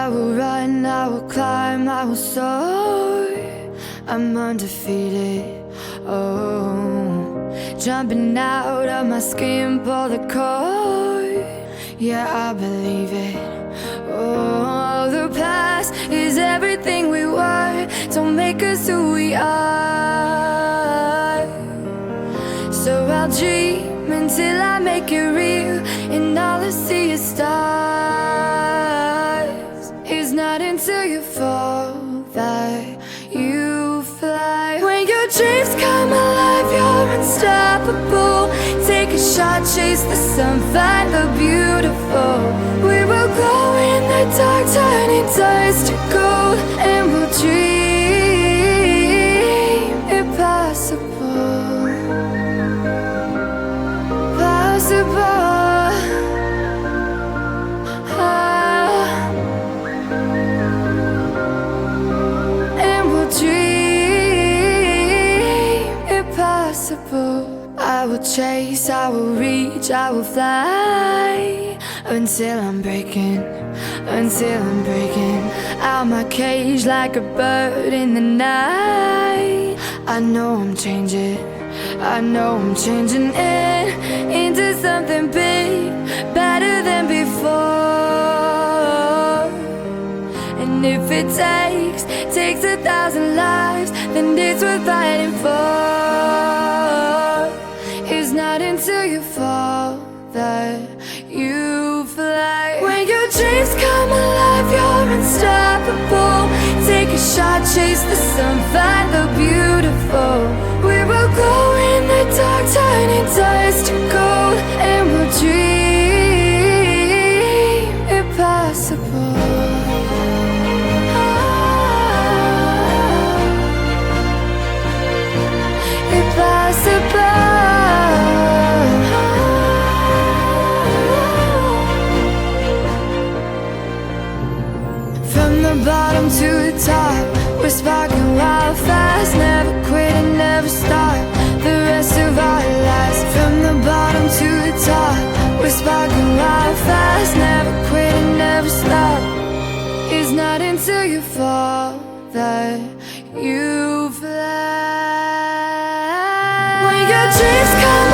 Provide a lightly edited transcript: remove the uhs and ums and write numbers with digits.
I will run, I will climb, I will soar. I'm undefeated, oh. Jumping out of my skin, pull the cord. Yeah, I believe it. Oh, the past is everything we were. Don't make us who we are. So I'll dream until I make it real, and all I see is stars. It's not until you fall that you fly. When your dreams come alive, you're unstoppable. Take a shot, chase the sun, find the beautiful. We will glow in the dark, turning dust to gold, and we'll dream impossible. Possible. And we'll dream impossible. I will chase, I will reach, I will fly until I'm breaking out my cage like a bird in the night. I know I'm changing into something big, better than before. And if it takes 1,000 lives, then it's worth fighting for. It's not until you fall that you fly. When your dreams come alive, you're unstoppable. Take a shot, chase the sun, find the beautiful. We will go in the dark, turning dust to gold, and we'll dream impossible. Impossible. From the bottom to the top, we're sparking wild fast. Never quit and never stop the rest of our lives. From the bottom to the top, we're sparking wild fast. Never quit and never stop. It's not until you fall that you fly. When your dreams come